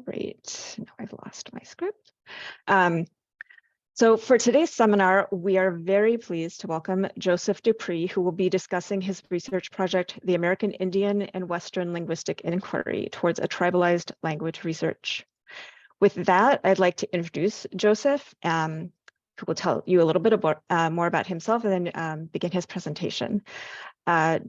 Great. Now I've lost my script. So for today's seminar, we are very pleased to welcome Joseph Dupris, who will be discussing his research project, The American Indian and Western Linguistic Inquiry Towards a Tribalized Language Research. With that, I'd like to introduce Joseph, who will tell you a little bit about, more about himself and then begin his presentation.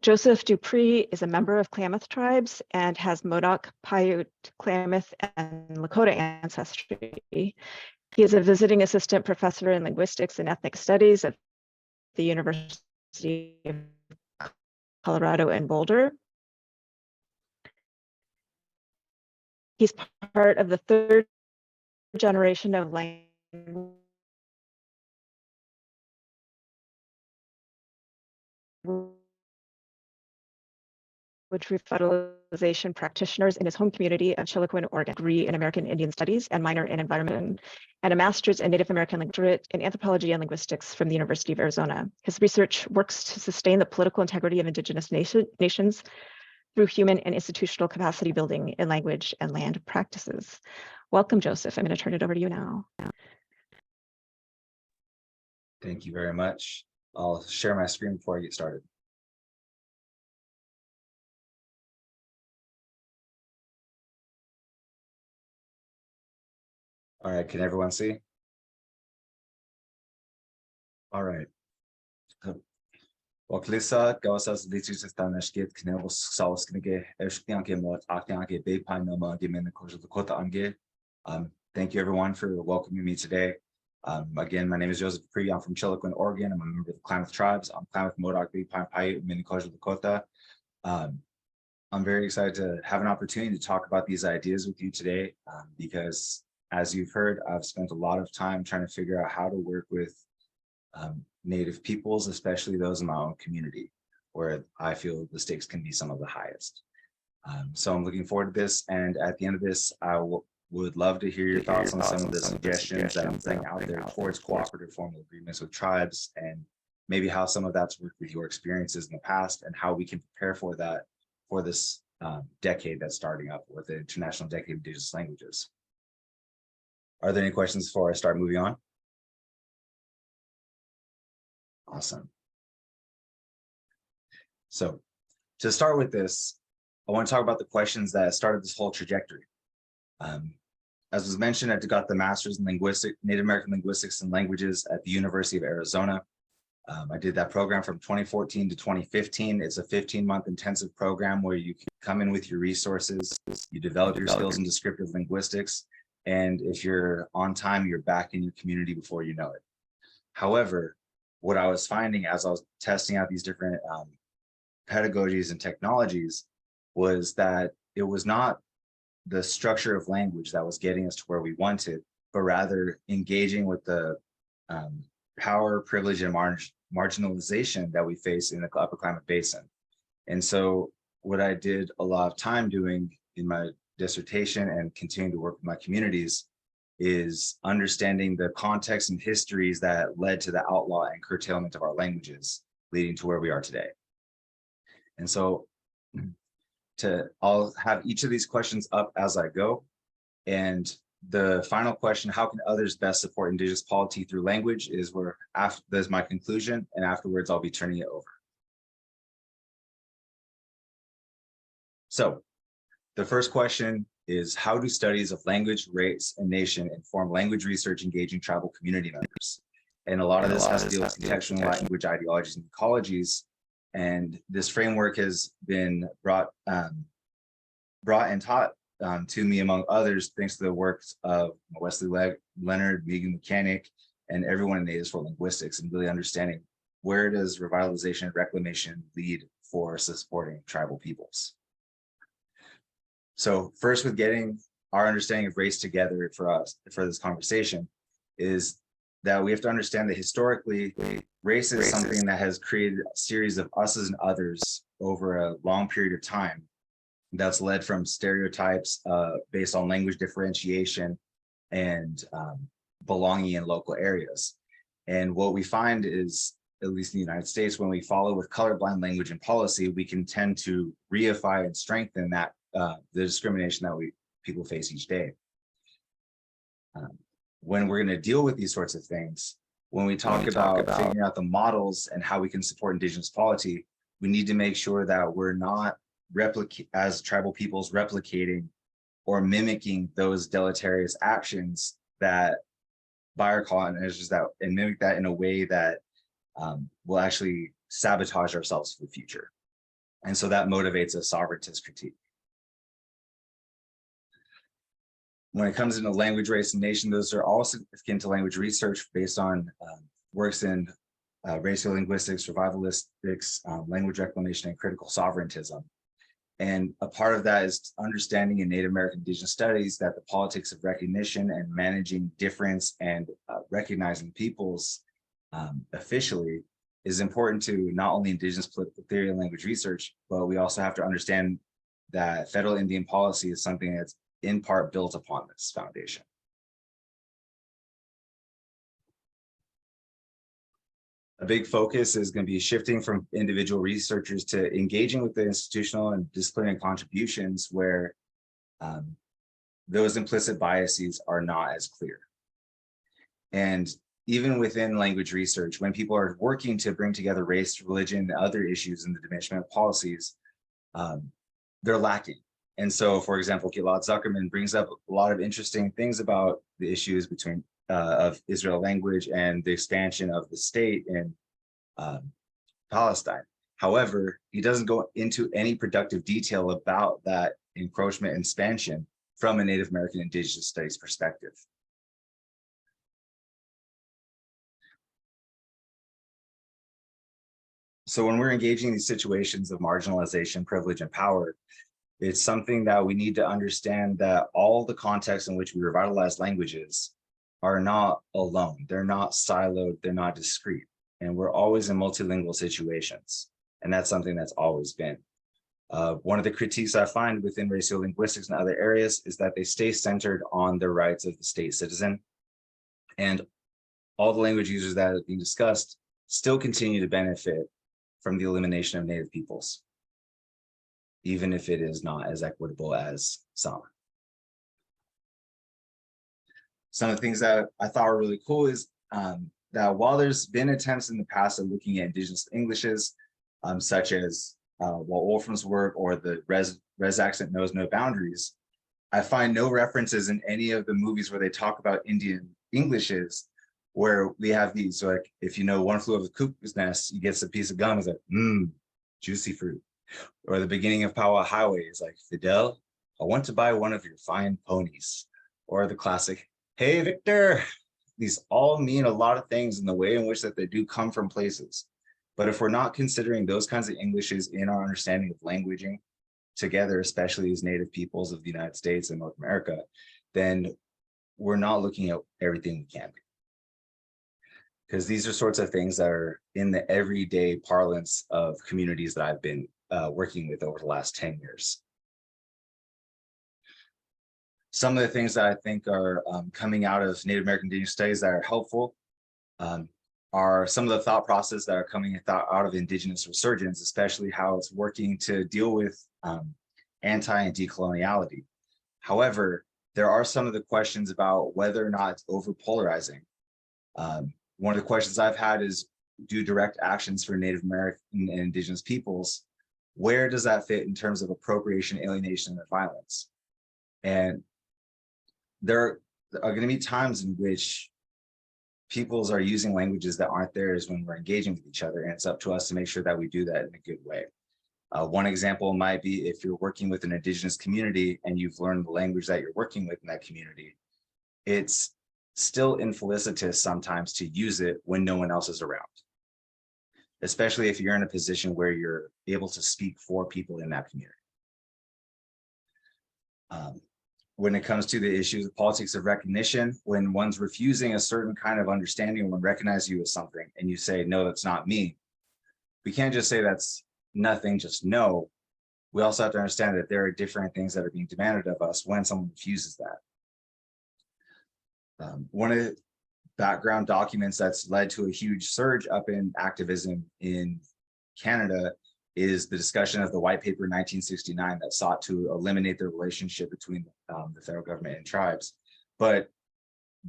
Joseph Dupris is a member of Klamath Tribes and has Modoc, Paiute, Klamath, and Lakota ancestry. He is a visiting assistant professor in linguistics and ethnic studies at the University of Colorado in Boulder. He's part of the third generation of language revitalization practitioners in his home community of Chiloquin, Oregon, degree in American Indian Studies and minor in environment, and a master's in Native American doctorate in Anthropology and Linguistics from the University of Arizona. His research works to sustain the political integrity of Indigenous nations through human and institutional capacity building in language and land practices. Welcome, Joseph. I'm going to turn it over to you now. Thank you very much. I'll share my screen before I get started. All right, can everyone see? All right. Well, Klisa, Gawasas, Lichis, Stanashkit, Knebos, Saus, Knige, Eshkianke, Mot, Akianke, Bepai, Noma, Gimen, the Koja, the Kota Ange. Thank you, everyone, for welcoming me today. Again, my name is Joseph Dupris. I'm from Chiloquin, Oregon. I'm a member of the Klamath Tribes. I'm Klamath, Modoc, Bepai, Paiute, Mini Koja, Lakota. I'm very excited to have an opportunity to talk about these ideas with you today because, as you've heard, I've spent a lot of time trying to figure out how to work with Native peoples, especially those in my own community, where I feel the stakes can be some of the highest. So I'm looking forward to this. And at the end of this, I would love to hear your thoughts on some of the suggestions that I'm putting out there towards cooperative formal agreements with tribes, and maybe how some of that's worked with your experiences in the past and how we can prepare for that for this decade that's starting up with the International Decade of Indigenous Languages. Are there any questions before I start moving on? Awesome. So to start with this, I want to talk about the questions that started this whole trajectory. As was mentioned, I got the master's in Native American Linguistics and Languages at the University of Arizona. I did that program from 2014 to 2015. It's a 15-month intensive program where you can come in with your resources, you develop your skills in descriptive linguistics, and if you're on time, you're back in your community before you know it. However, what I was finding as I was testing out these different pedagogies and technologies was that it was not the structure of language that was getting us to where we wanted, but rather engaging with the power, privilege, and marginalization that we face in the Upper Klamath Basin. And so what I did a lot of time doing in my dissertation and continuing to work with my communities is understanding the context and histories that led to the outlaw and curtailment of our languages, leading to where we are today. And so I'll have each of these questions up as I go. And the final question, how can others best support Indigenous polity through language, is where there's my conclusion, and afterwards I'll be turning it over. So the first question is, how do studies of language, race, and nation inform language research engaging tribal community members? And a lot of this has to deal with contextual language ideologies and ecologies. And this framework has been brought and taught to me, among others, thanks to the works of Wesley Leonard, Megan Mechanic, and everyone in Natives for Linguistics, and really understanding where does revitalization and reclamation lead for supporting tribal peoples. So first, with getting our understanding of race together for this conversation, is that we have to understand that historically, race is something that has created a series of us's and others over a long period of time. That's led from stereotypes based on language differentiation and belonging in local areas. And what we find is, at least in the United States, when we follow with colorblind language and policy, we can tend to reify and strengthen that the discrimination that we people face each day. When we're going to deal with these sorts of things, when we talk about figuring out the models and how we can support Indigenous polity, we need to make sure that we're not as tribal peoples replicating or mimicking those deleterious actions that by our colonizers and mimic that in a way that will actually sabotage ourselves for the future. And so that motivates a sovereigntist critique. When it comes into language, race, and nation, those are all significant to language research based on works in racial linguistics, revitalistics, language reclamation, and critical sovereigntism. And a part of that is understanding in Native American Indigenous studies that the politics of recognition and managing difference and recognizing peoples officially is important to not only Indigenous political theory and language research, but we also have to understand that federal Indian policy is something that's in part built upon this foundation. A big focus is going to be shifting from individual researchers to engaging with the institutional and disciplinary contributions where those implicit biases are not as clear. And even within language research, when people are working to bring together race, religion, and other issues in the dimension of policies, they're lacking. And so, for example, Gilad Zuckerman brings up a lot of interesting things about the issues between of Israel language and the expansion of the state in Palestine. However, he doesn't go into any productive detail about that encroachment and expansion from a Native American Indigenous studies perspective. So when we're engaging these situations of marginalization, privilege, and power, it's something that we need to understand that all the contexts in which we revitalize languages are not alone. They're not siloed, they're not discrete. And we're always in multilingual situations. And that's something that's always been. One of the critiques I find within racial linguistics and other areas is that they stay centered on the rights of the state citizen. And all the language users that are being discussed still continue to benefit from the elimination of Native peoples, even if it is not as equitable as some. Some of the things that I thought were really cool is that while there's been attempts in the past at looking at Indigenous Englishes, such as Walt Wolfram's work or the Res Accent Knows No Boundaries, I find no references in any of the movies where they talk about Indian Englishes, where we have these, so like, if you know One Flew Over the Cuckoo's Nest, you get a piece of gum, it's like, juicy fruit. Or the beginning of Powwow Highway is like, Fidel, I want to buy one of your fine ponies. Or the classic, hey, Victor. These all mean a lot of things in the way in which that they do come from places. But if we're not considering those kinds of Englishes in our understanding of languaging together, especially as Native peoples of the United States and North America, then we're not looking at everything we can be. Because these are sorts of things that are in the everyday parlance of communities that I've been working with over the last 10 years. Some of the things that I think are coming out of Native American Indigenous studies that are helpful are some of the thought process that are coming out of Indigenous resurgence, especially how it's working to deal with anti and decoloniality. However, there are some of the questions about whether or not it's over polarizing. One of the questions I've had is, do direct actions for Native American and Indigenous peoples, where does that fit in terms of appropriation, alienation, and violence? And there are going to be times in which peoples are using languages that aren't theirs when we're engaging with each other, and it's up to us to make sure that we do that in a good way. One example might be if you're working with an Indigenous community and you've learned the language that you're working with in that community, it's still infelicitous sometimes to use it when no one else is around, especially if you're in a position where you're able to speak for people in that community. When it comes to the issues of politics of recognition, when one's refusing a certain kind of understanding, when recognize you as something and you say, no, that's not me, we can't just say that's nothing, just no. We also have to understand that there are different things that are being demanded of us when someone refuses that. One of the background documents that's led to a huge surge up in activism in Canada is the discussion of the white paper in 1969 that sought to eliminate the relationship between the federal government and tribes. But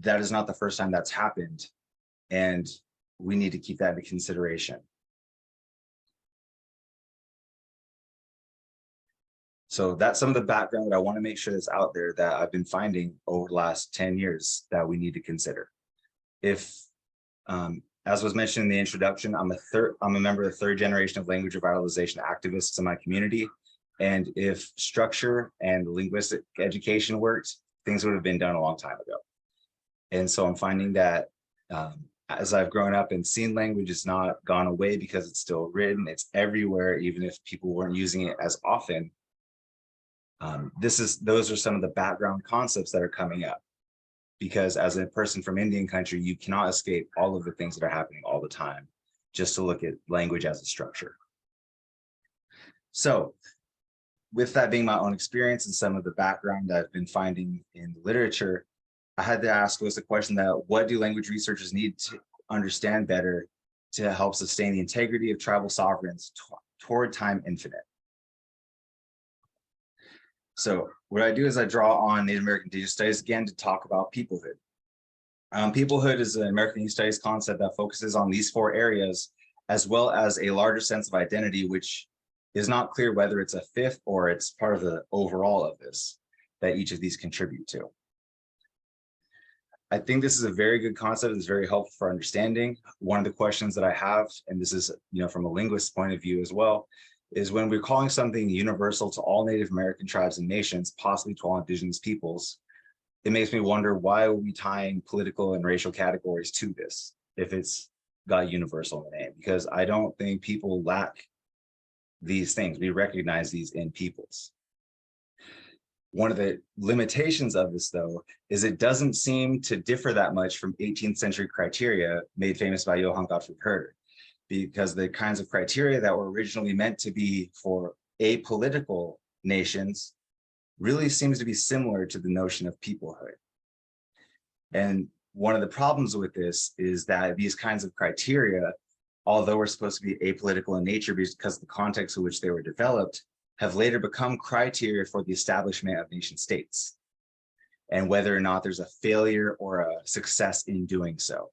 that is not the first time that's happened, and we need to keep that into consideration. So that's some of the background that I want to make sure that's out there that I've been finding over the last 10 years that we need to consider. If, as was mentioned in the introduction, I'm a member of the third generation of language revitalization activists in my community. And if structure and linguistic education worked, things would have been done a long time ago. And so I'm finding that as I've grown up and seen language, it's not gone away because it's still written, it's everywhere, even if people weren't using it as often. Those are some of the background concepts that are coming up, because as a person from Indian country, you cannot escape all of the things that are happening all the time just to look at language as a structure. So with that being my own experience and some of the background that I've been finding in the literature, I had to ask us the question that what do language researchers need to understand better to help sustain the integrity of tribal sovereigns toward time infinite? So what I do is I draw on Native American Indigenous Studies again to talk about peoplehood. Peoplehood is an American Indigenous Studies concept that focuses on these 4 areas, as well as a larger sense of identity, which is not clear whether it's a fifth or it's part of the overall of this, that each of these contribute to. I think this is a very good concept. It's very helpful for understanding. One of the questions that I have, and this is from a linguist's point of view as well, is when we're calling something universal to all Native American tribes and nations, possibly to all Indigenous peoples, it makes me wonder, why are we tying political and racial categories to this if it's got universal in the name? Because I don't think people lack these things. We recognize these in peoples. One of the limitations of this, though, is it doesn't seem to differ that much from 18th century criteria made famous by Johann Gottfried Herder, because the kinds of criteria that were originally meant to be for apolitical nations really seems to be similar to the notion of peoplehood. And one of the problems with this is that these kinds of criteria, although we're supposed to be apolitical in nature because of the context in which they were developed, have later become criteria for the establishment of nation states, and whether or not there's a failure or a success in doing so.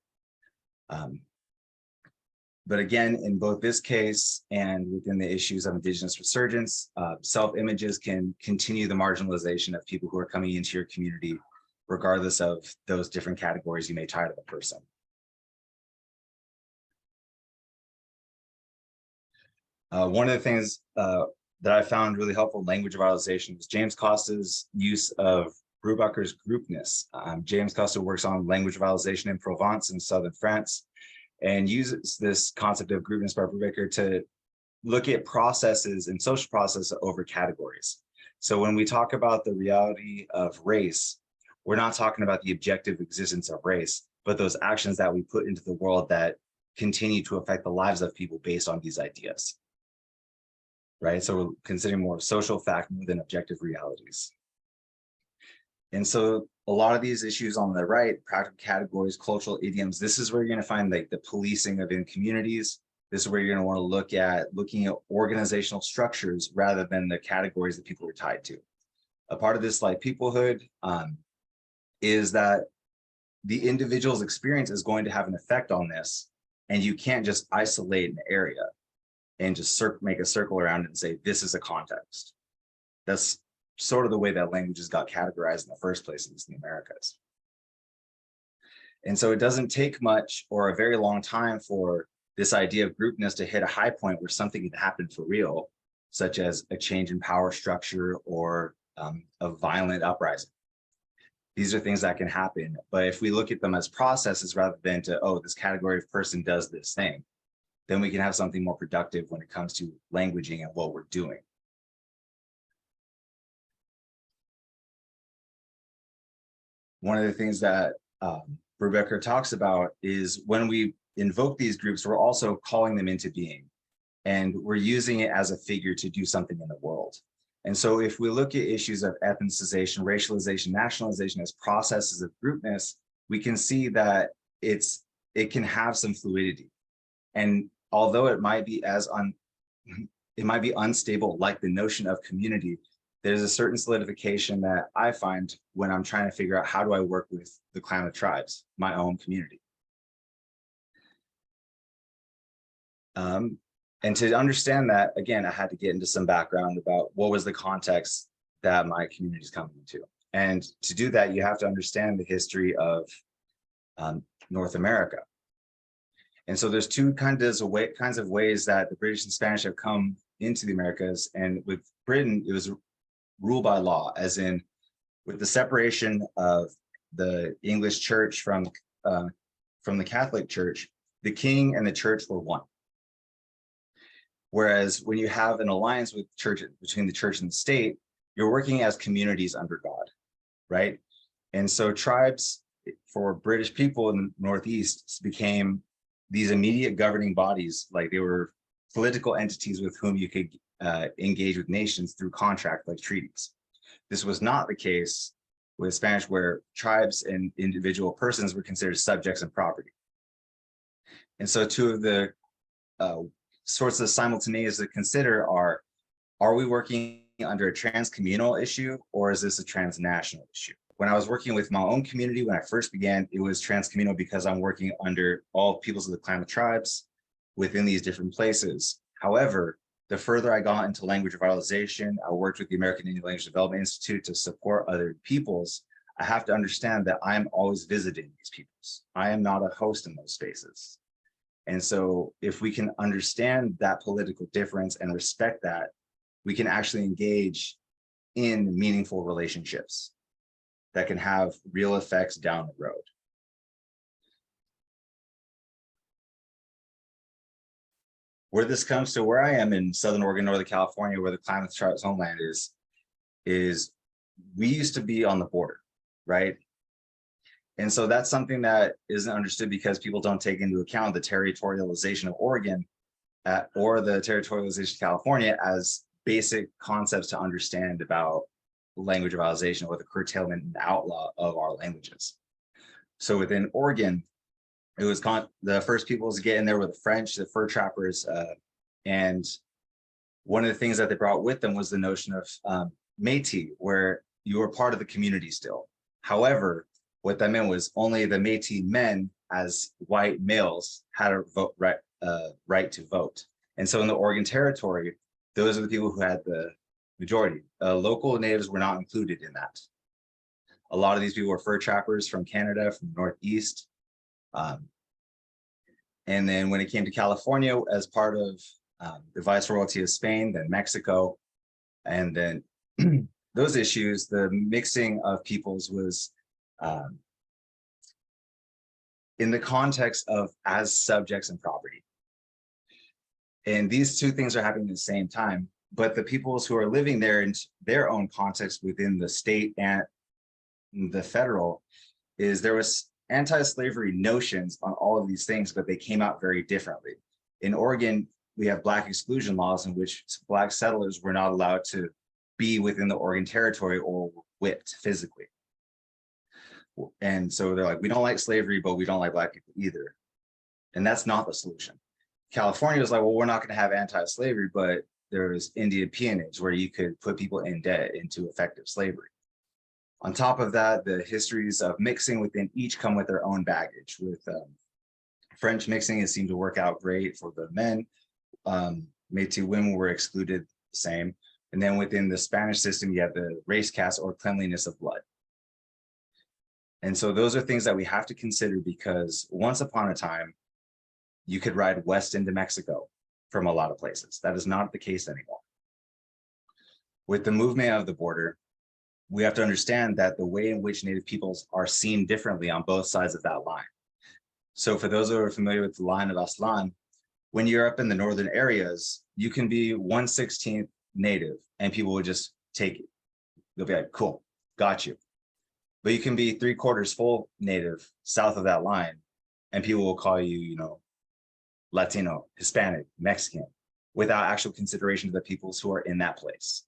But again, in both this case and within the issues of Indigenous resurgence, self-images can continue the marginalization of people who are coming into your community, regardless of those different categories you may tie to the person. One of the things that I found really helpful in language revitalization was James Costa's use of Brubaker's groupness. James Costa works on language revitalization in Provence in southern France, and uses this concept of groupness by Brubaker to look at processes and social processes over categories. So when we talk about the reality of race, we're not talking about the objective existence of race, but those actions that we put into the world that continue to affect the lives of people based on these ideas, right? So we're considering more social fact than objective realities. And so a lot of these issues on the right, practical categories, cultural idioms, this is where you're going to find like the policing of in communities. This is where you're going to want to looking at organizational structures rather than the categories that people are tied to. A part of this, like peoplehood, is that the individual's experience is going to have an effect on this, and you can't just isolate an area and just make a circle around it and say, this is a context. That's sort of the way that languages got categorized in the first place, at least in the Americas. And so it doesn't take much or a very long time for this idea of groupness to hit a high point where something can happen for real, such as a change in power structure or a violent uprising. These are things that can happen, but if we look at them as processes rather than to, oh, this category of person does this thing, then we can have something more productive when it comes to languaging and what we're doing. One of the things that Brubaker talks about is when we invoke these groups, we're also calling them into being, and we're using it as a figure to do something in the world. And so if we look at issues of ethnicization, racialization, nationalization as processes of groupness, we can see that it can have some fluidity. And although it might be as it might be unstable, like the notion of community. There's a certain solidification that I find when I'm trying to figure out how do I work with the Klamath Tribes, my own community. And to understand that, again, I had to get into some background about what was the context that my community is coming into. And to do that, you have to understand the history of North America. And so there's two kinds of ways that the British and Spanish have come into the Americas. And with Britain, it was rule by law, as in with the separation of the English church from the Catholic Church, the king and the church were one. Whereas when you have an alliance with between the church and the state, you're working as communities under God, right? And so tribes for British people in the Northeast became these immediate governing bodies, like they were political entities with whom you could engage with nations through contract, like treaties. This was not the case with Spanish, where tribes and individual persons were considered subjects and property. And so two of the sorts of simultaneous to consider are we working under a transcommunal issue, or is this a transnational issue? When I was working with my own community, when I first began, it was transcommunal because I'm working under all peoples of the Klamath Tribes within these different places. However, the further I got into language revitalization, I worked with the American Indian Language Development Institute to support other peoples. I have to understand that I'm always visiting these peoples. I am not a host in those spaces. And so if we can understand that political difference and respect that, we can actually engage in meaningful relationships that can have real effects down the road. Where this comes to where I am in Southern Oregon, Northern California, where the Klamath Tribes homeland is we used to be on the border, right? And so that's something that isn't understood because people don't take into account the territorialization of Oregon or the territorialization of California as basic concepts to understand about language revitalization or the curtailment and outlaw of our languages. So within Oregon, it was the first peoples to get in there were the French, the fur trappers, and one of the things that they brought with them was the notion of Métis, where you were part of the community still. However, what that meant was only the Métis men, as white males, had a vote right to vote. And so in the Oregon Territory, those are the people who had the majority. Local natives were not included in that. A lot of these people were fur trappers from Canada, from the Northeast. And then when it came to California, as part of the Viceroyalty of Spain, then Mexico, and then those issues, the mixing of peoples was in the context of as subjects and property. And these two things are happening at the same time, but the peoples who are living there in their own context within the state and the federal is there was anti-slavery notions on all of these things, but they came out very differently. In Oregon, we have Black exclusion laws in which Black settlers were not allowed to be within the Oregon Territory or whipped physically. And so they're like, we don't like slavery, but we don't like Black people either. And that's not the solution. California was like, well, we're not going to have anti-slavery, but there was Indian peonage where you could put people in debt into effective slavery. On top of that, the histories of mixing within each come with their own baggage. With French mixing, it seemed to work out great for the men. Métis women were excluded the same. And then within the Spanish system, you have the race caste or cleanliness of blood. And so those are things that we have to consider because once upon a time, you could ride west into Mexico from a lot of places. That is not the case anymore. With the movement of the border, we have to understand that the way in which Native peoples are seen differently on both sides of that line. So for those who are familiar with the line of Aztlán, when you're up in the northern areas, you can be 1/16 Native and people will just take it. They'll be like, cool, got you. But you can be 3/4 full Native south of that line and people will call you, you know, Latino, Hispanic, Mexican, without actual consideration to the peoples who are in that place.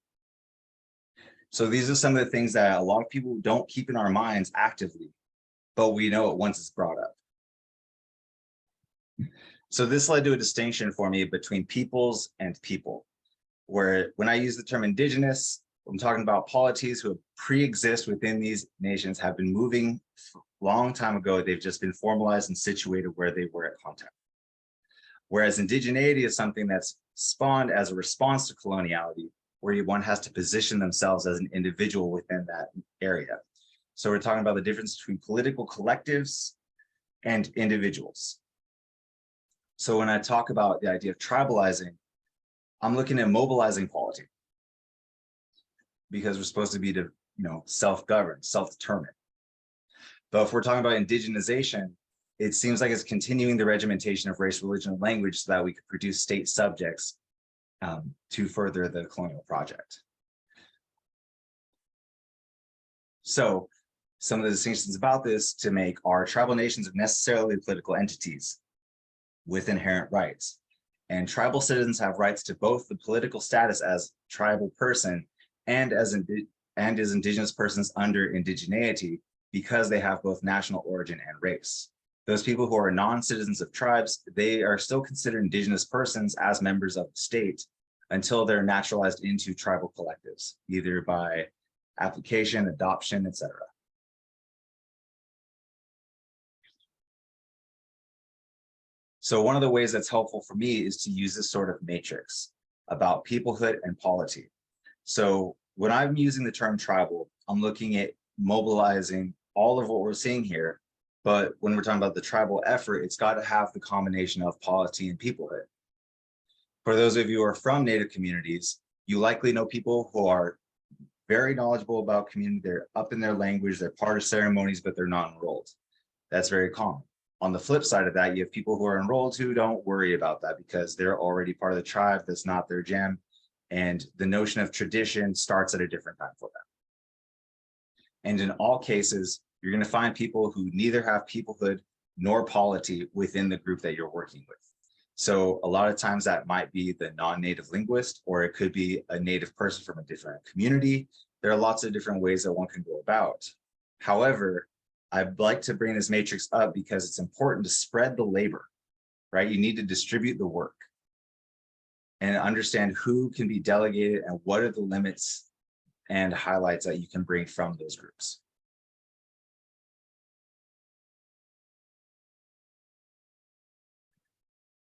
So these are some of the things that a lot of people don't keep in our minds actively, but we know it once it's brought up. So this led to a distinction for me between peoples and people. where when I use the term indigenous, I'm talking about polities who pre-exist within these nations, have been moving a long time ago. They've just been formalized and situated where they were at contact. Whereas indigeneity is something that's spawned as a response to coloniality, where one has to position themselves as an individual within that area. So we're talking about the difference between political collectives and individuals. So when I talk about the idea of tribalizing, I'm looking at mobilizing polity, because we're supposed to be to, self-govern, self-determine. But if we're talking about indigenization, it seems like it's continuing the regimentation of race, religion, and language so that we could produce state subjects to further the colonial project. So some of the distinctions about this to make are tribal nations are necessarily political entities with inherent rights. And tribal citizens have rights to both the political status as tribal person and as indigenous persons under indigeneity, because they have both national origin and race. Those people who are non-citizens of tribes, they are still considered indigenous persons as members of the state until they're naturalized into tribal collectives, either by application, adoption, etc. So one of the ways that's helpful for me is to use this sort of matrix about peoplehood and polity. So when I'm using the term tribal, I'm looking at mobilizing all of what we're seeing here. But when we're talking about the tribal effort, it's got to have the combination of polity and peoplehood. For those of you who are from Native communities, you likely know people who are very knowledgeable about community. They're up in their language, they're part of ceremonies, but they're not enrolled. That's very common. On the flip side of that, you have people who are enrolled who don't worry about that because they're already part of the tribe. That's not their jam. And the notion of tradition starts at a different time for them. And in all cases, you're going to find people who neither have peoplehood nor polity within the group that you're working with. So a lot of times that might be the non-native linguist, or it could be a native person from a different community. There are lots of different ways that one can go about. However, I'd like to bring this matrix up because it's important to spread the labor, right? You need to distribute the work and understand who can be delegated and what are the limits and highlights that you can bring from those groups.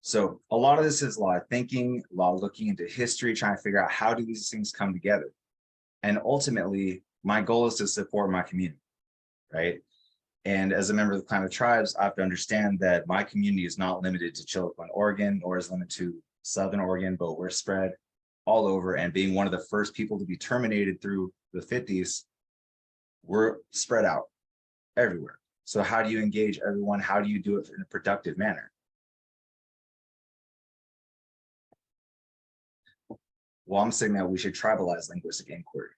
So a lot of this is a lot of thinking, a lot of looking into history, trying to figure out how do these things come together. And ultimately, my goal is to support my community, right? And as a member of the Klamath Tribes, I have to understand that my community is not limited to Chiloquin, Oregon, or is limited to Southern Oregon, but we're spread all over. And being one of the first people to be terminated through the 50s, we're spread out everywhere. So how do you engage everyone? How do you do it in a productive manner? Well, I'm saying that we should tribalize linguistic inquiry.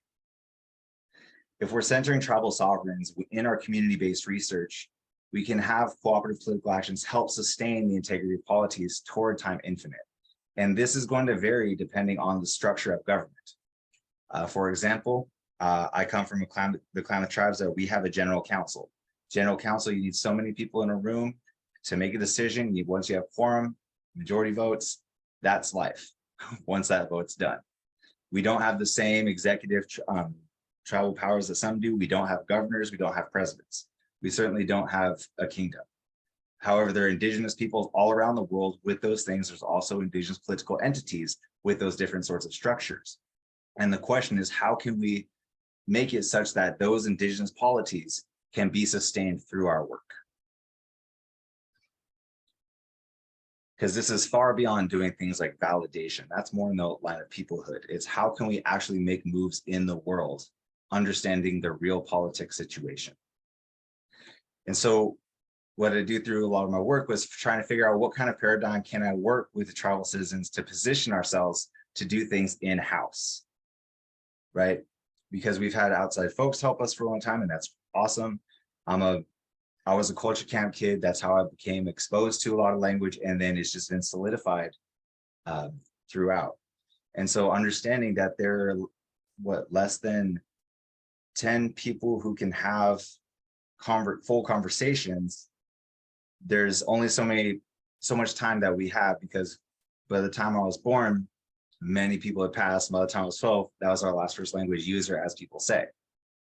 If we're centering tribal sovereigns in our community-based research, we can have cooperative political actions help sustain the integrity of polities toward time infinite. And this is going to vary depending on the structure of government. For example, I come from the Klamath Tribes that we have a general council. General council, you need so many people in a room to make a decision. Once you have quorum, majority votes, that's life. Once that vote's done. We don't have the same executive tribal powers that some do. We don't have governors, we don't have presidents. We certainly don't have a kingdom. However, there are indigenous peoples all around the world with those things. There's also indigenous political entities with those different sorts of structures. And the question is, how can we make it such that those indigenous polities can be sustained through our work? Because this is far beyond doing things like validation. That's more in the line of peoplehood. It's how can we actually make moves in the world, understanding the real politics situation. And so what I do through a lot of my work was trying to figure out what kind of paradigm can I work with the tribal citizens to position ourselves to do things in-house, right? Because we've had outside folks help us for a long time, and that's awesome. I was a culture camp kid. That's how I became exposed to a lot of language, and then it's just been solidified throughout. And so understanding that there are less than 10 people who can have full conversations, there's only so much time that we have, because by the time I was born, many people had passed. By the time I was 12, that was our last first language user, as people say.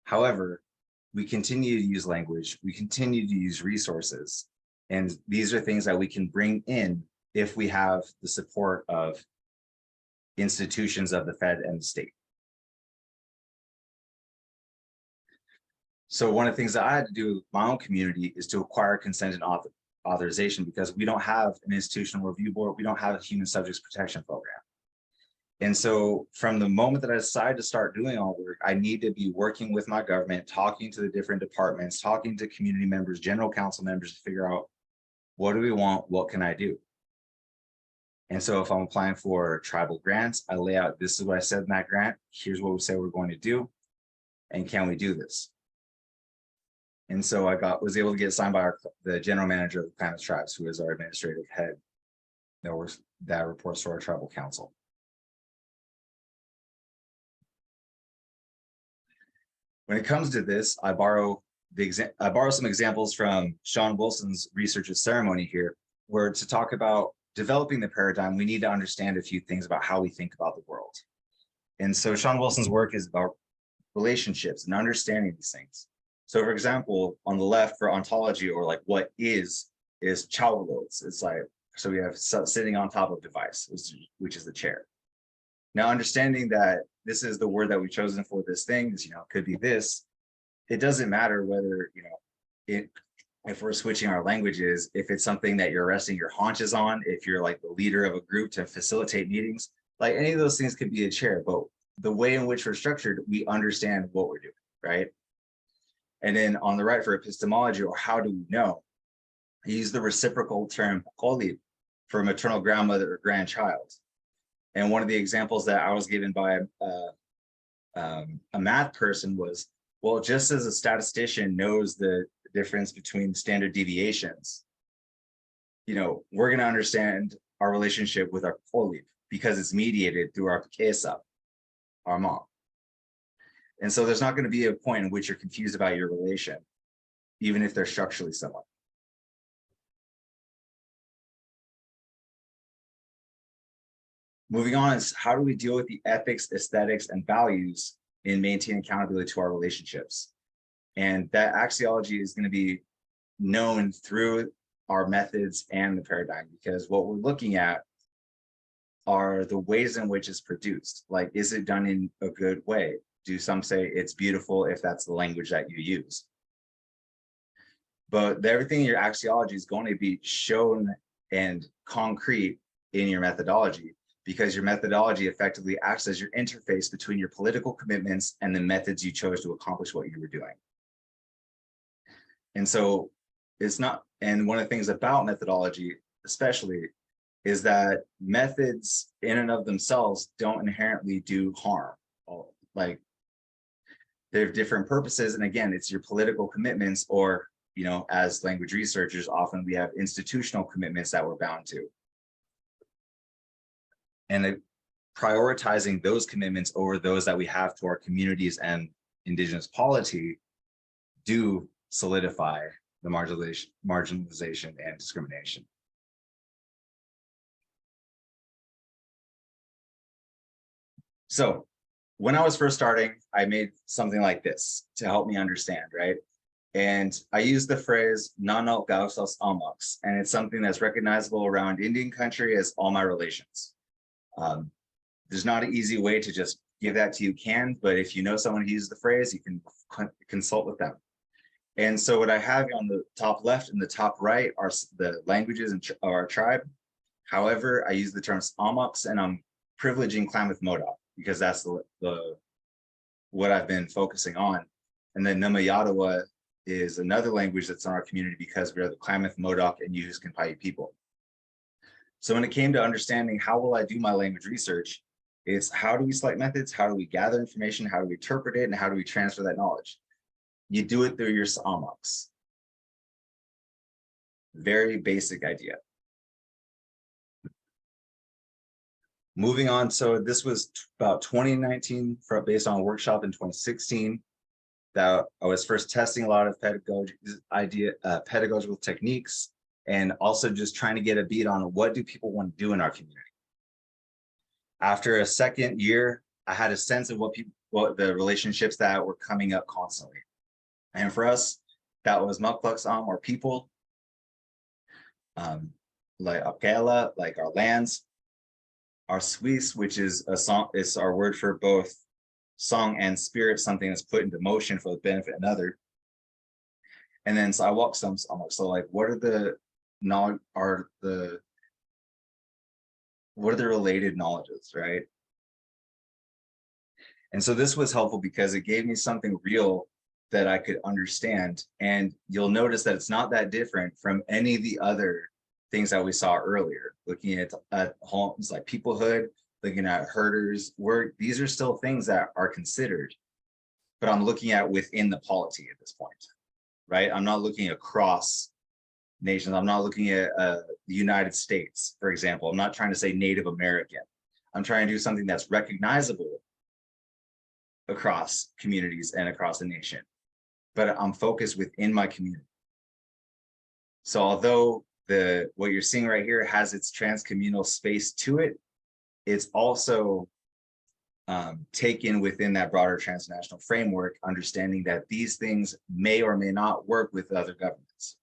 However, we continue to use language, we continue to use resources, and these are things that we can bring in if we have the support of institutions of the Fed and the state. So one of the things that I had to do with my own community is to acquire consent and authorization, because we don't have an institutional review board, we don't have a human subjects protection program. And so from the moment that I decided to start doing all work, I need to be working with my government, talking to the different departments, talking to community members, general council members to figure out, what do we want? What can I do? And so if I'm applying for tribal grants, I lay out, this is what I said in that grant. Here's what we say we're going to do. And can we do this? And so I was able to get signed by the general manager of the Klamath Tribes, who is our administrative head that reports to our tribal council. When it comes to this, I borrow some examples from Sean Wilson's research at ceremony here, where to talk about developing the paradigm, we need to understand a few things about how we think about the world. And so Sean Wilson's work is about relationships and understanding these things. So for example, on the left for ontology, or like what is Chiloquin. It's like, so we have sitting on top of device, which is the chair. Now, understanding that this is the word that we've chosen for this thing, this, could be this, it doesn't matter whether, if we're switching our languages, if it's something that you're resting your haunches on, if you're like the leader of a group to facilitate meetings, like any of those things could be a chair, but the way in which we're structured, we understand what we're doing, right? And then on the right for epistemology, or how do we know, I use the reciprocal term "kolib" for maternal grandmother or grandchild. And one of the examples that I was given by a math person was, well, just as a statistician knows the difference between standard deviations, we're going to understand our relationship with our kolib because it's mediated through our kesa, our mom. And so there's not going to be a point in which you're confused about your relation, even if they're structurally similar. Moving on is, how do we deal with the ethics, aesthetics, and values in maintaining accountability to our relationships? And that axiology is going to be known through our methods and the paradigm, because what we're looking at are the ways in which it's produced. Like, is it done in a good way? Do some say it's beautiful if that's the language that you use? But everything in your axiology is going to be shown and concrete in your methodology, because your methodology effectively acts as your interface between your political commitments and the methods you chose to accomplish what you were doing. And so it's not, and one of the things about methodology, especially, is that methods in and of themselves don't inherently do harm. Like, they have different purposes. And again, it's your political commitments, or, as language researchers, often we have institutional commitments that we're bound to. And prioritizing those commitments over those that we have to our communities and Indigenous polity do solidify the marginalization and discrimination. So when I was first starting, I made something like this to help me understand, right? And I used the phrase "nanok gausas amaks," and it's something that's recognizable around Indian country as all my relations. There's not an easy way to just give that to you canned, but if you know someone who uses the phrase, you can consult with them. And so what I have on the top left and the top right are the languages of our tribe. However, I use the terms amaks, and I'm privileging Klamath Modoc because that's what I've been focusing on. And then Namayadawa is another language that's in our community because we are the Klamath, Modoc, and Yuhuskan Paiute people. So when it came to understanding how will I do my language research, it's how do we select methods, how do we gather information, how do we interpret it, and how do we transfer that knowledge? You do it through your amaks. Very basic idea. Moving on, so this was about 2019, based on a workshop in 2016, that I was first testing a lot of pedagogical techniques, and also just trying to get a beat on what do people want to do in our community. After a second year, I had a sense of what the relationships that were coming up constantly. And for us, that was Muklux or people, like Apkela, like our lands, our Swiss, which is a song, is our word for both song and spirit, something that's put into motion for the benefit of another. And then so I walk some, so like, what are the related knowledges, right? And so this was helpful because it gave me something real that I could understand. And you'll notice that it's not that different from any of the other things that we saw earlier, looking at homes like peoplehood, looking at herders, these are still things that are considered, but I'm looking at within the polity at this point, right? I'm not looking across nations. I'm not looking at the United States, for example. I'm not trying to say Native American. I'm trying to do something that's recognizable across communities and across the nation, but I'm focused within my community. So although what you're seeing right here has its transcommunal space to it, it's also taken within that broader transnational framework, understanding that these things may or may not work with other governments,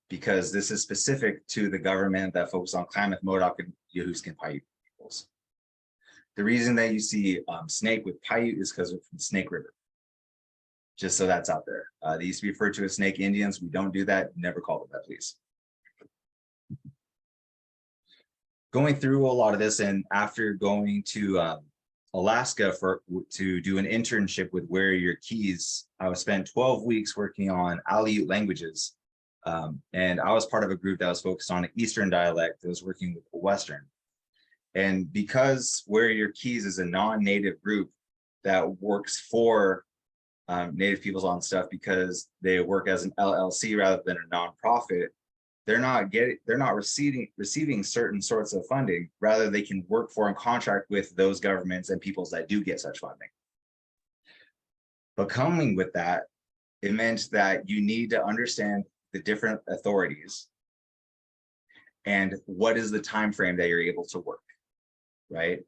because this is specific to the government that focuses on Klamath, Modoc, and Yahuskin Paiute peoples. The reason that you see snake with Paiute is because of the Snake River. Just so that's out there. They used to be referred to as Snake Indians. We don't do that. Never call them that, please. Going through a lot of this, and after going to Alaska to do an internship with Where Are Your Keys, I spent 12 weeks working on Aleut languages. And I was part of a group that was focused on an Eastern dialect that was working with the Western. And because Where Are Your Keys is a non-native group that works for Native peoples on stuff, because they work as an LLC rather than a nonprofit, they're not receiving certain sorts of funding. Rather, they can work for and contract with those governments and peoples that do get such funding. But coming with that, it meant that you need to understand the different authorities and what is the time frame that you're able to work, right?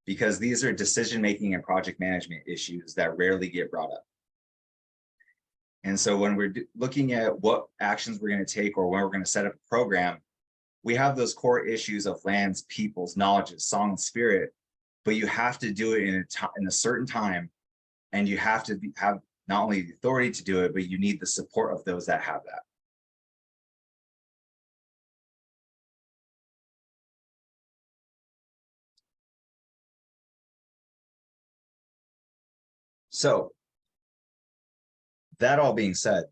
Because these are decision-making and project management issues that rarely get brought up. And so when we're looking at what actions we're going to take or when we're going to set up a program, we have those core issues of lands, peoples, knowledges, song, and spirit, but you have to do it in a certain time, and you have to have not only the authority to do it, but you need the support of those that have that. So that all being said,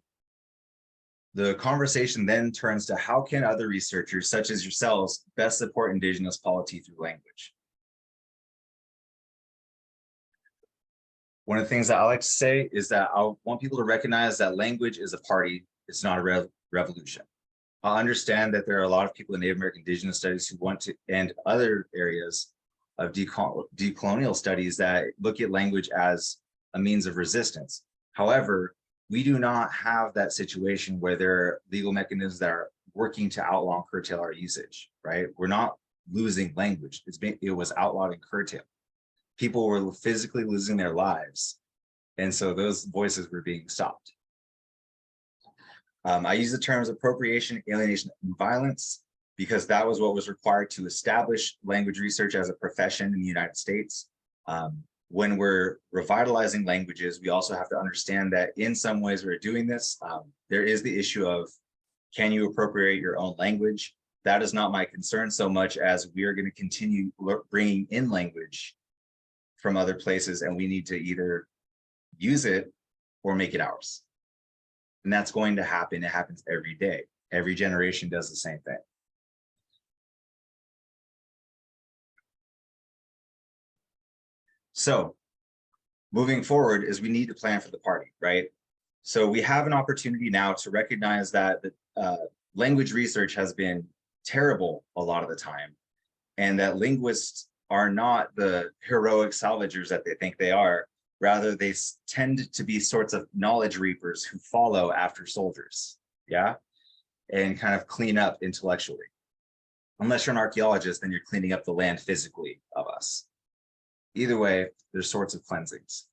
the conversation then turns to how can other researchers, such as yourselves, best support Indigenous polity through language? One of the things that I like to say is that I want people to recognize that language is a party, it's not a revolution. I understand that there are a lot of people in Native American Indigenous studies who want to, and other areas of decolonial studies that look at language as a means of resistance. However, we do not have that situation where there are legal mechanisms that are working to outlaw and curtail our usage, right? We're not losing language. It was outlawed and curtailed. People were physically losing their lives. And so those voices were being stopped. I use the terms appropriation, alienation, and violence because that was what was required to establish language research as a profession in the United States. When we're revitalizing languages, we also have to understand that in some ways we're doing this. There is the issue of, can you appropriate your own language? That is not my concern so much as we are going to continue bringing in language from other places, and we need to either use it or make it ours. And that's going to happen. It happens every day. Every generation does the same thing. So moving forward is we need to plan for the party, right? So we have an opportunity now to recognize that the language research has been terrible a lot of the time, and that linguists are not the heroic salvagers that they think they are. Rather, they tend to be sorts of knowledge reapers who follow after soldiers, yeah? And kind of clean up intellectually. Unless you're an archaeologist, then you're cleaning up the land physically of us. Either way, there's sorts of cleansings.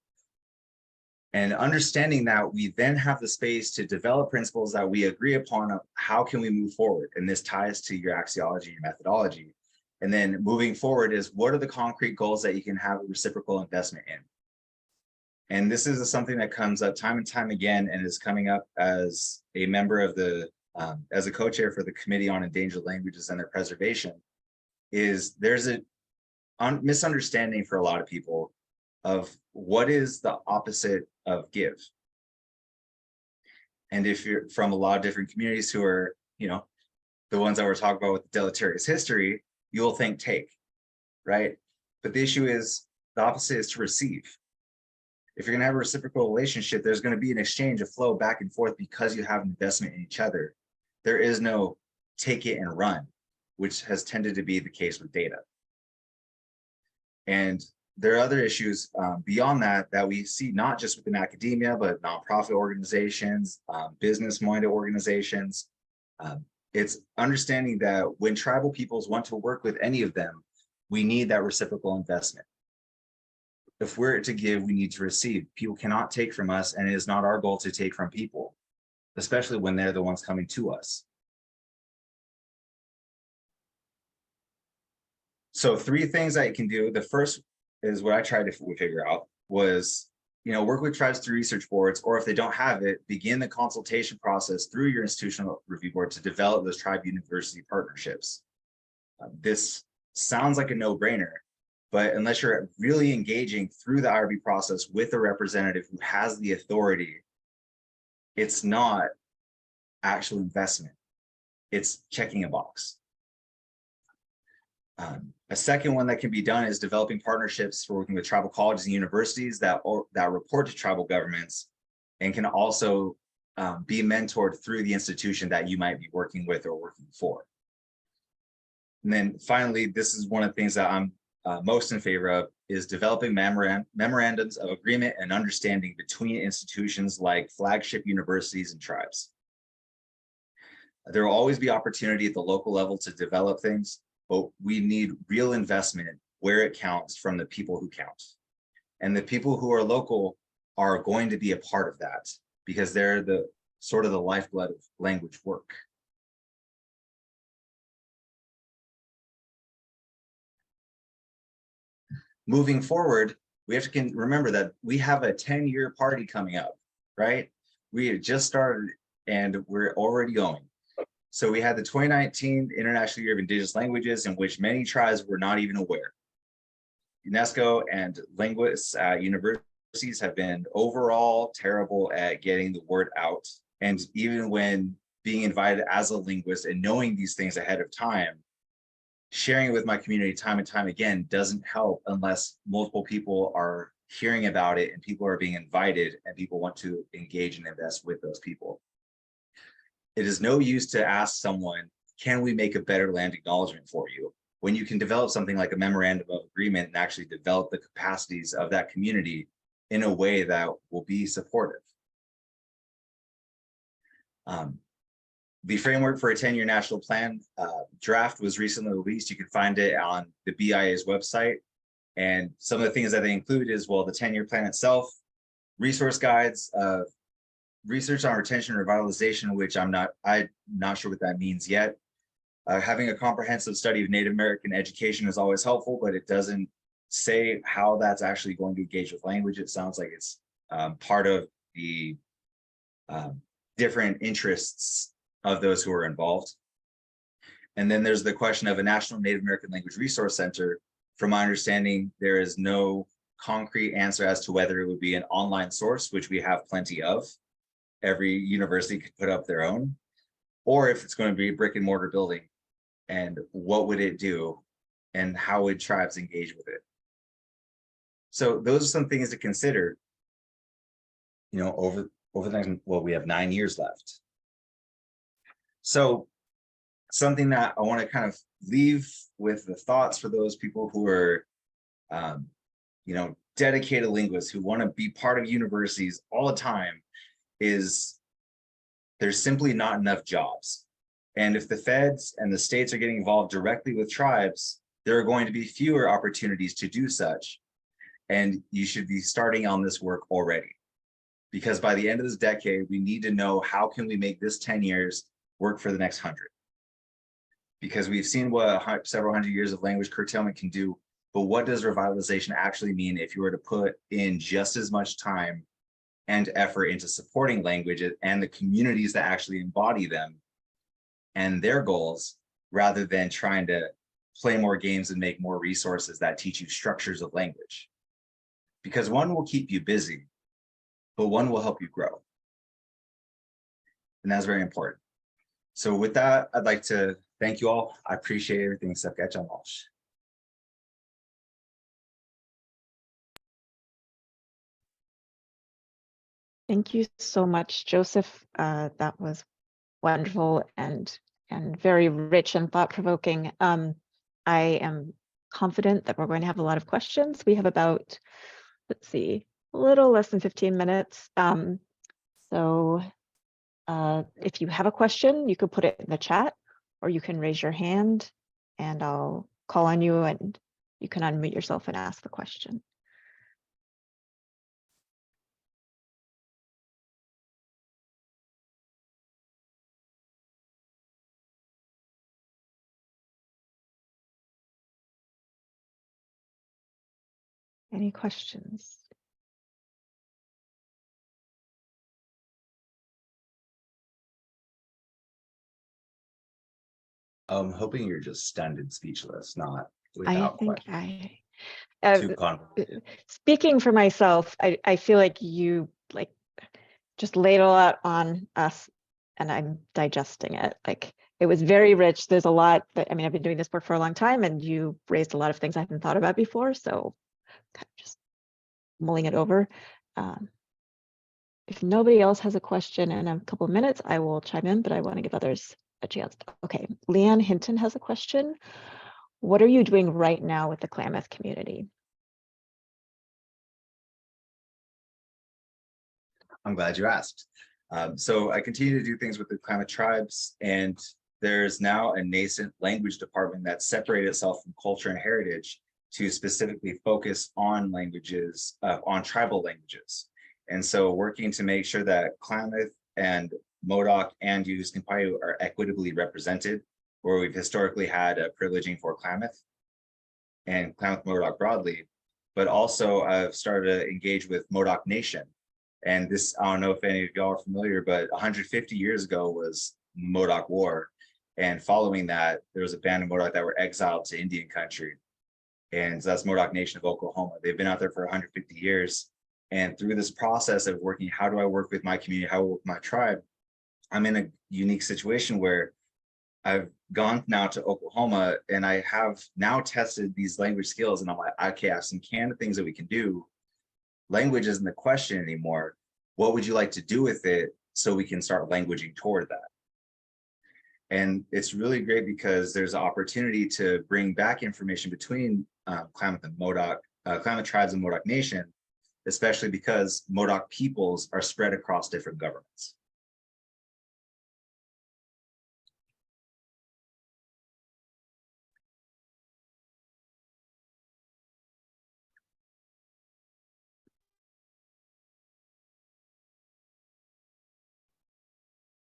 And understanding that, we then have the space to develop principles that we agree upon of how can we move forward. And this ties to your axiology, your methodology. And then moving forward is, what are the concrete goals that you can have a reciprocal investment in? And this is something that comes up time and time again, and is coming up as a member of the, as a co-chair for the Committee on Endangered Languages and Their Preservation, is there's a misunderstanding for a lot of people of what is the opposite of give. And if you're from a lot of different communities who are, you know, the ones that we're talking about with the deleterious history, you'll think take, right? But the issue is, the opposite is to receive. If you're gonna have a reciprocal relationship, there's gonna be an exchange, a flow back and forth, because you have an investment in each other. There is no take it and run, which has tended to be the case with data. And there are other issues beyond that that we see, not just within academia, but nonprofit organizations, business-minded organizations. It's understanding that when tribal peoples want to work with any of them, we need that reciprocal investment. If we're to give, we need to receive. People cannot take from us, and it is not our goal to take from people, especially when they're the ones coming to us. So 3 things that you can do. The first is what I tried to figure out was, you know, work with tribes through research boards, or if they don't have it, begin the consultation process through your institutional review board to develop those tribe university partnerships. This sounds like a no-brainer, but unless you're really engaging through the IRB process with a representative who has the authority, it's not actual investment. It's checking a box. A second one that can be done is developing partnerships for working with tribal colleges and universities that report to tribal governments, and can also be mentored through the institution that you might be working with or working for. And then finally, this is one of the things that I'm most in favor of, is developing memorandums of agreement and understanding between institutions like flagship universities and tribes. There will always be opportunity at the local level to develop things, but we need real investment where it counts from the people who count. And the people who are local are going to be a part of that, because they're the sort of the lifeblood of language work. Moving forward, we have to remember that we have a 10-year party coming up, right? We had just started and we're already going. So we had the 2019 International Year of Indigenous Languages, in which many tribes were not even aware. UNESCO and linguists at universities have been overall terrible at getting the word out. And even when being invited as a linguist and knowing these things ahead of time, sharing it with my community time and time again doesn't help unless multiple people are hearing about it and people are being invited and people want to engage and invest with those people. It is no use to ask someone, can we make a better land acknowledgement for you, when you can develop something like a memorandum of agreement and actually develop the capacities of that community in a way that will be supportive. The framework for a 10-year national plan draft was recently released. You can find it on the BIA's website. And some of the things that they include is, well, the 10-year plan itself, resource guides, research on retention and revitalization, which I'm not sure what that means yet. Having a comprehensive study of Native American education is always helpful, but it doesn't say how that's actually going to engage with language. It sounds like it's part of the different interests of those who are involved. And then there's the question of a National Native American Language Resource Center. From my understanding, there is no concrete answer as to whether it would be an online source, which we have plenty of. Every university could put up their own, or if it's going to be a brick and mortar building, and what would it do, and how would tribes engage with it? So those are some things to consider, you know, over the next, well, we have 9 years left. So something that I want to kind of leave with the thoughts for those people who are, you know, dedicated linguists who want to be part of universities all the time, is there's simply not enough jobs. And if the feds and the states are getting involved directly with tribes, there are going to be fewer opportunities to do such. And you should be starting on this work already. Because by the end of this decade, we need to know how can we make this 10 years work for the next 100. Because we've seen what several hundred years of language curtailment can do, but what does revitalization actually mean if you were to put in just as much time and effort into supporting languages and the communities that actually embody them and their goals, rather than trying to play more games and make more resources that teach you structures of language? Because one will keep you busy, but one will help you grow. And that's very important. So with that, I'd like to thank you all. I appreciate everything. Thank you so much, Joseph. That was wonderful and very rich and thought-provoking. I am confident that we're going to have a lot of questions. We have about, let's see, a little less than 15 minutes. So if you have a question, you could put it in the chat, or you can raise your hand and I'll call on you and you can unmute yourself and ask the question. Any questions? I'm hoping you're just stunned and speechless, not I without think question. I, speaking for myself, I feel like you just laid a lot on us and I'm digesting it. Like, it was very rich. There's a lot that, I mean, I've been doing this work for a long time and you raised a lot of things I haven't thought about before. So kind of just mulling it over. If nobody else has a question in a couple of minutes, I will chime in, but I want to give others a chance. Okay, Leanne Hinton has a question. What are you doing right now with the Klamath community? I'm glad you asked. So I continue to do things with the Klamath Tribes, and there's now a nascent language department that separated itself from culture and heritage to specifically focus on languages, on tribal languages. And so working to make sure that Klamath and Modoc and Utisk and Paiute are equitably represented, where we've historically had a privileging for Klamath and Klamath Modoc broadly, but also I've started to engage with Modoc Nation. And this, I don't know if any of y'all are familiar, but 150 years ago was Modoc War. And following that, there was a band of Modoc that were exiled to Indian country. And so that's Modoc Nation of Oklahoma. They've been out there for 150 years. And through this process of working, how do I work with my community, how do I work with my tribe? I'm in a unique situation where I've gone now to Oklahoma and I have now tested these language skills and I'm like, okay, I have some canned things that we can do. Language isn't the question anymore. What would you like to do with it so we can start languaging toward that? And it's really great because there's an opportunity to bring back information between Klamath and Modoc, Klamath Tribes and Modoc Nation, especially because Modoc peoples are spread across different governments.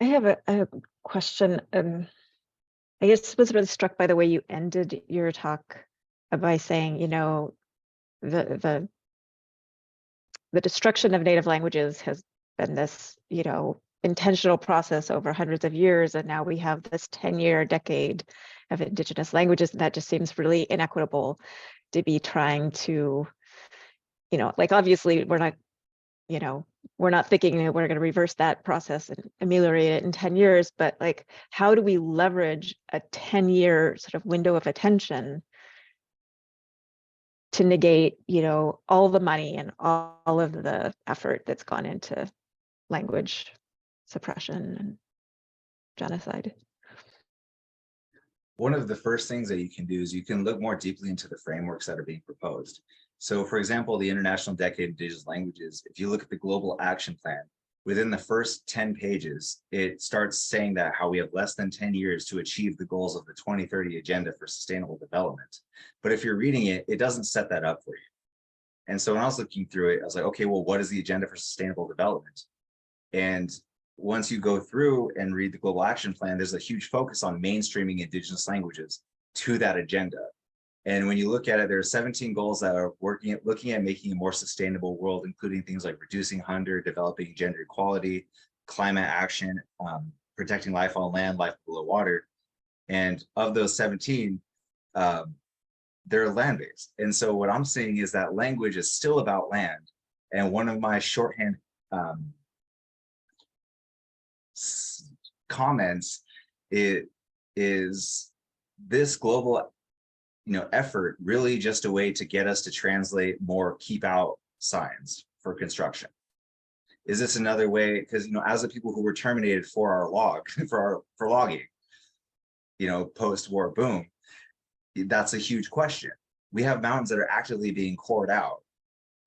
I have a question. I guess I was really struck by the way you ended your talk by saying, you know, the destruction of native languages has been this, you know, intentional process over hundreds of years, and now we have this 10-year decade of Indigenous languages, and that just seems really inequitable to be trying to, you know, like, obviously we're not, you know, we're not thinking that we're going to reverse that process and ameliorate it in 10 years, but like, how do we leverage a 10-year sort of window of attention to negate, you know, all the money and all of the effort that's gone into language suppression and genocide? One of the first things that you can do is you can look more deeply into the frameworks that are being proposed. So for example, the International Decade of Indigenous Languages, if you look at the Global Action Plan, within the first 10 pages, it starts saying that how we have less than 10 years to achieve the goals of the 2030 Agenda for Sustainable Development. But if you're reading it, it doesn't set that up for you. And so when I was looking through it, I was like, okay, well, what is the agenda for sustainable development? And once you go through and read the Global Action Plan, there's a huge focus on mainstreaming Indigenous languages to that agenda. And when you look at it, there are 17 goals that are looking at making a more sustainable world, including things like reducing hunger, developing gender equality, climate action, protecting life on land, life below water. And of those 17, they're land-based. And so what I'm seeing is that language is still about land. And one of my shorthand comments is this global effort really just a way to get us to translate more keep out signs for construction? Is this another way? Because as the people who were terminated for our for logging, post-war boom, that's a huge question. We have mountains that are actively being cored out.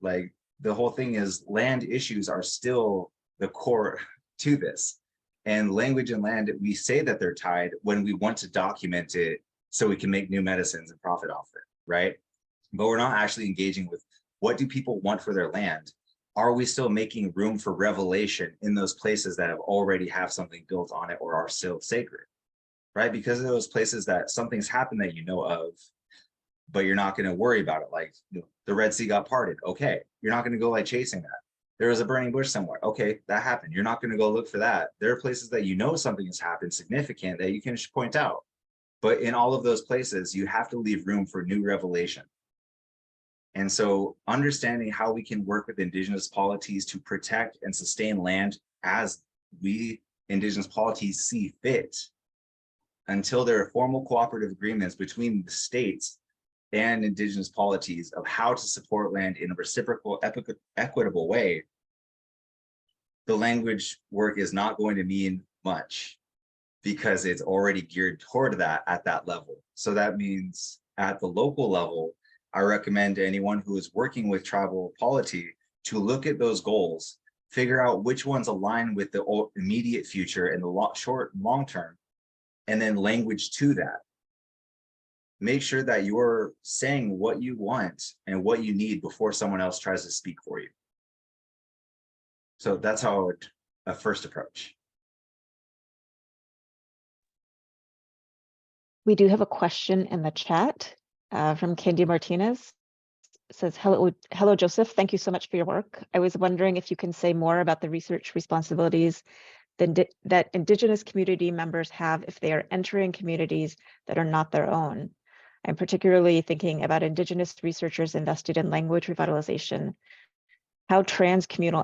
Like, the whole thing is land issues are still the core to this. And language and land, we say that they're tied when we want to document it so we can make new medicines and profit off it, right? But we're not actually engaging with what do people want for their land? Are we still making room for revelation in those places that already have something built on it or are still sacred, right? Because of those places that something's happened that you know of, but you're not going to worry about it. Like, the Red Sea got parted. Okay, you're not going to go like chasing that. There was a burning bush somewhere. Okay, that happened. You're not going to go look for that. There are places that something has happened significant that you can point out. But in all of those places, you have to leave room for new revelation. And so understanding how we can work with Indigenous polities to protect and sustain land as we Indigenous polities see fit, until there are formal cooperative agreements between the states and Indigenous polities of how to support land in a reciprocal, equitable way, the language work is not going to mean much, because it's already geared toward that at that level. So that means at the local level, I recommend to anyone who is working with tribal polity to look at those goals, figure out which ones align with the immediate future and the short and long term, and then language to that. Make sure that you're saying what you want and what you need before someone else tries to speak for you. So that's how I would first approach. We do have a question in the chat from Candy Martinez. It says, hello, Joseph. Thank you so much for your work. I was wondering if you can say more about the research responsibilities that Indigenous community members have if they are entering communities that are not their own. I'm particularly thinking about Indigenous researchers invested in language revitalization. How is transcommunal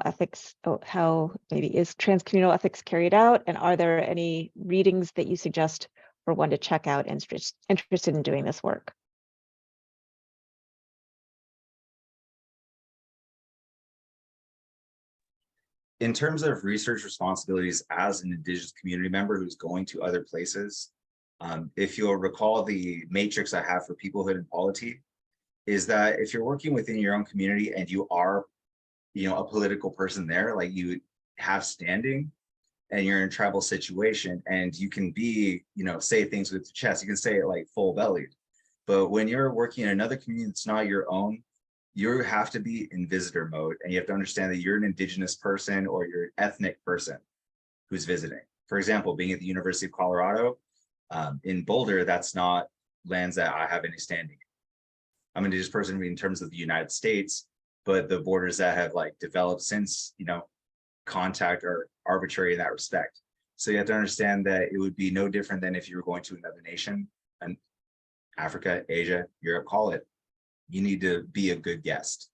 ethics carried out? And are there any readings that you suggest for one to check out and interested in doing this work? In terms of research responsibilities as an Indigenous community member who's going to other places, if you'll recall the matrix I have for peoplehood and polity, is that if you're working within your own community and you are, a political person there, like you have standing and you're in a tribal situation and you can be, say things with your chest, you can say it like full bellied. But when you're working in another community that's not your own, you have to be in visitor mode, and you have to understand that you're an Indigenous person or you're an ethnic person who's visiting. For example, being at the University of Colorado, in Boulder, that's not lands that I have any standing in. I'm an Indigenous person in terms of the United States, but the borders that have developed since, contact are arbitrary in that respect. So you have to understand that it would be no different than if you were going to another nation, and Africa, Asia, Europe, call it. You need to be a good guest.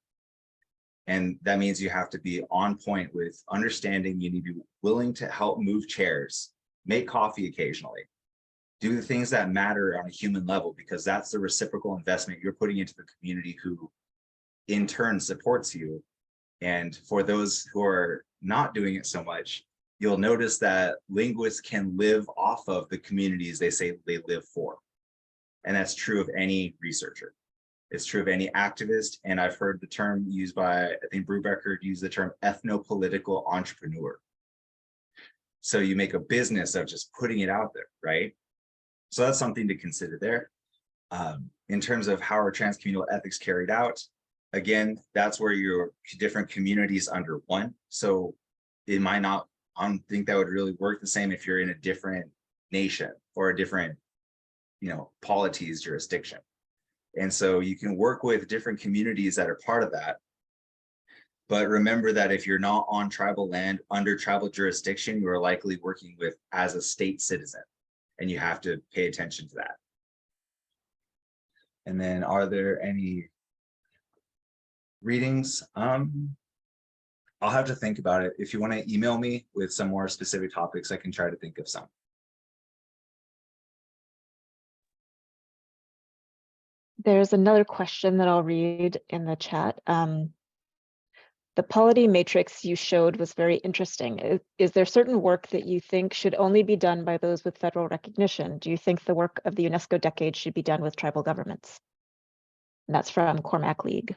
And that means you have to be on point with understanding. You need to be willing to help move chairs, make coffee occasionally, do the things that matter on a human level, because that's the reciprocal investment you're putting into the community who in turn supports you. And for those who are not doing it so much, you'll notice that linguists can live off of the communities they say they live for. And that's true of any researcher. It's true of any activist. And I've heard the term used by, I think Brubaker used the term ethnopolitical entrepreneur. So you make a business of just putting it out there, right? So that's something to consider there. In terms of how are transcommunal ethics carried out, Again, that's where your different communities under one. So it might not, I don't think that would really work the same if you're in a different nation or a different, polities jurisdiction. And so you can work with different communities that are part of that. But remember that if you're not on tribal land under tribal jurisdiction, you are likely working with as a state citizen, and you have to pay attention to that. And then are there any readings? I'll have to think about it. If you want to email me with some more specific topics, I can try to think of some. There's another question that I'll read in the chat. The polity matrix you showed was very interesting. Is there certain work that you think should only be done by those with federal recognition? Do you think the work of the UNESCO decade should be done with tribal governments? And that's from Cormac League.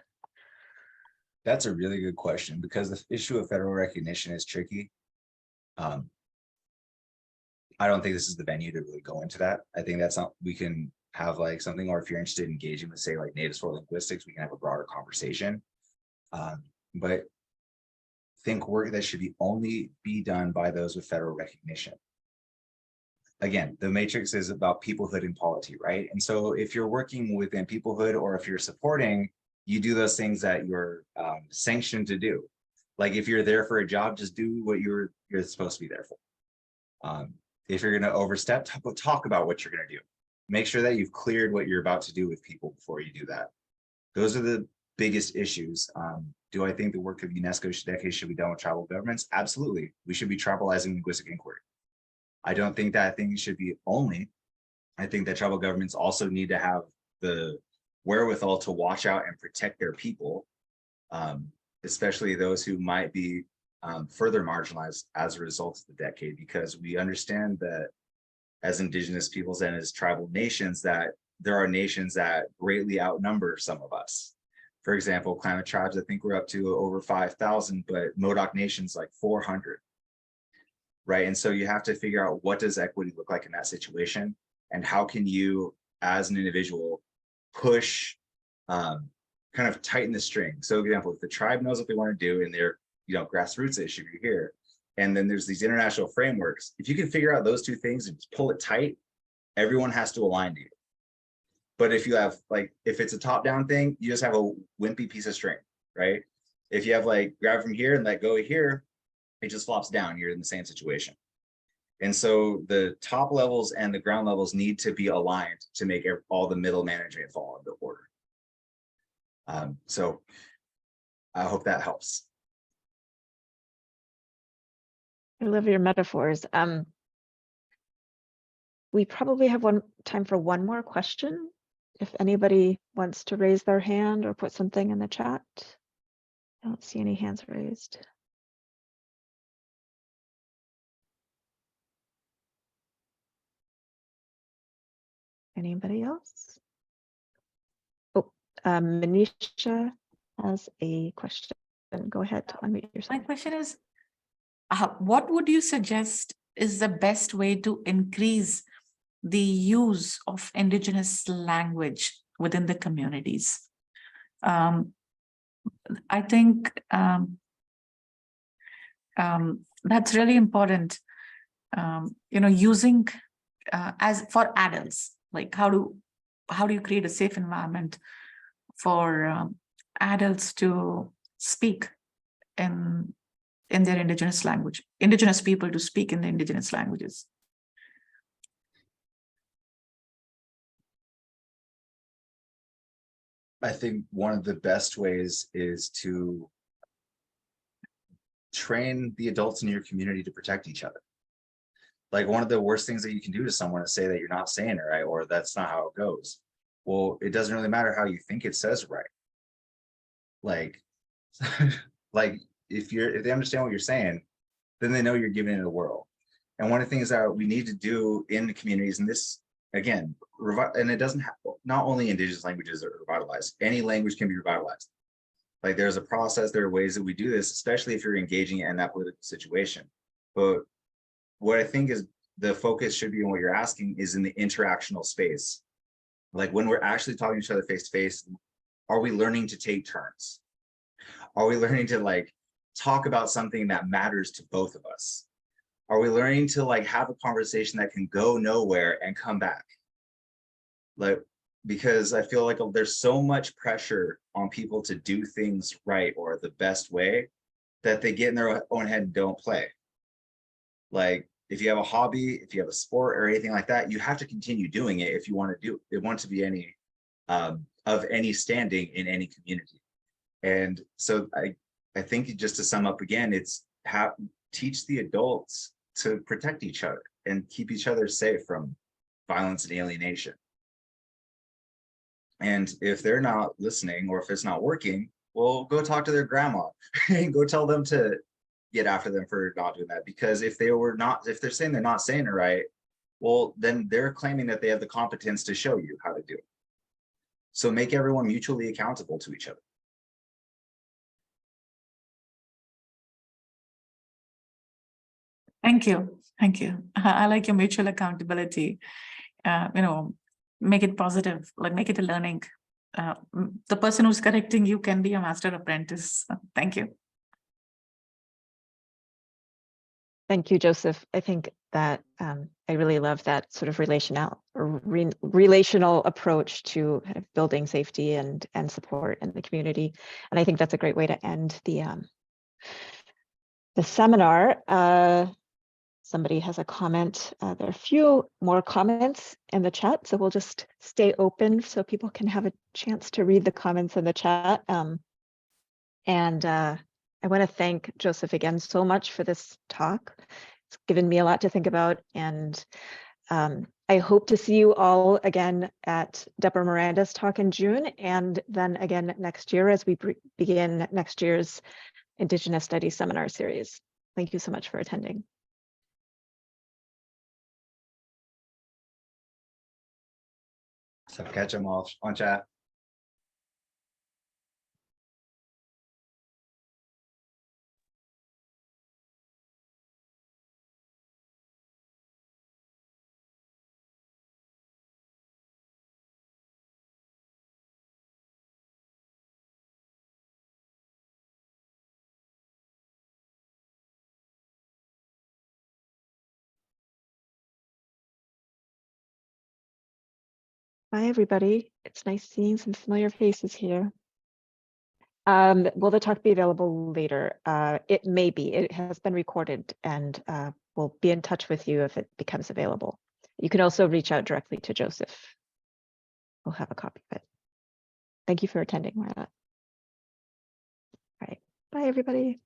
That's a really good question, because the issue of federal recognition is tricky. I don't think this is the venue to really go into that. I think that's not, we can have like something, or if you're interested in engaging with, say, like natives for linguistics, we can have a broader conversation. But think work that should be only be done by those with federal recognition. Again, the matrix is about peoplehood and polity, right? And so if you're working within peoplehood, or if you're supporting, you do those things that you're sanctioned to do. Like if you're there for a job, just do what you're supposed to be there for. If you're going to overstep, talk about what you're going to do. Make sure that you've cleared what you're about to do with people before you do that. Those are the biggest issues. Do I think the work of UNESCO decade should be done with tribal governments? Absolutely. We should be tribalizing linguistic inquiry. I don't think that thing should be only. I think that tribal governments also need to have the wherewithal to watch out and protect their people, especially those who might be further marginalized as a result of the decade, because we understand that as Indigenous peoples and as tribal nations, that there are nations that greatly outnumber some of us. For example, Klamath Tribes, I think we're up to over 5,000, but Modoc Nation's like 400, right? And so you have to figure out, what does equity look like in that situation? And how can you, as an individual, push, kind of tighten the string? So for example, if the tribe knows what they want to do and they're, grassroots issue here, and then there's these international frameworks, if you can figure out those two things and just pull it tight, everyone has to align to you. But if you have, like, if it's a top-down thing, you just have a wimpy piece of string, right? If you have like grab from here and let go here, it just flops down. You're in the same situation. And so the top levels and the ground levels need to be aligned to make all the middle management fall into order. So I hope that helps. I love your metaphors. We probably have time for one more question. If anybody wants to raise their hand or put something in the chat. I don't see any hands raised. Anybody else? Oh, Manisha has a question. Go ahead, unmute yourself. My question is, what would you suggest is the best way to increase the use of Indigenous language within the communities? I think that's really important. Using as for adults, like how do you create a safe environment for adults to speak in their Indigenous language, Indigenous people to speak in the Indigenous languages? I think one of the best ways is to train the adults in your community to protect each other. Like, one of the worst things that you can do to someone is say that you're not saying it right, or that's not how it goes. Well, it doesn't really matter how you think it says right. Like, like if they understand what you're saying, then they know you're giving it a whirl. And one of the things that we need to do in the communities, and this, again, and it doesn't have, not only Indigenous languages are revitalized, any language can be revitalized. Like, there's a process, there are ways that we do this, especially if you're engaging in that political situation. But what I think is the focus should be on what you're asking is in the interactional space. Like, when we're actually talking to each other face to face, Are we learning to take turns? Are we learning to like talk about something that matters to both of us? Are we learning to like have a conversation that can go nowhere and come back? Like, because I feel like there's so much pressure on people to do things right or the best way that they get in their own head and don't play. Like, if you have a hobby, if you have a sport or anything like that, you have to continue doing it if you want to do it. It wants to be any of any standing in any community. And so I think just to sum up again, it's teach the adults to protect each other and keep each other safe from violence and alienation. And if they're not listening, or if it's not working, well, go talk to their grandma and go tell them to get after them for not doing that. Because if they're saying they're not saying it right, well, then they're claiming that they have the competence to show you how to do it. So make everyone mutually accountable to each other. Thank you. Thank you. I like your mutual accountability. Make it positive, like make it a learning. The person who's correcting you can be a master apprentice. Thank you. Thank you, Joseph. I think that I really love that sort of relational approach to kind of building safety and support in the community. And I think that's a great way to end the seminar. Somebody has a comment. There are a few more comments in the chat, so we'll just stay open so people can have a chance to read the comments in the chat. I want to thank Joseph again so much for this talk. It's given me a lot to think about, and I hope to see you all again at Deborah Miranda's talk in June, and then again next year as we begin next year's Indigenous Studies seminar series. Thank you so much for attending. So catch them all on chat. Bye, everybody. It's nice seeing some familiar faces here. Will the talk be available later? It may be. It has been recorded, and we'll be in touch with you if it becomes available. You can also reach out directly to Joseph. We'll have a copy of it. Thank you for attending, Marla. All right. Bye, everybody.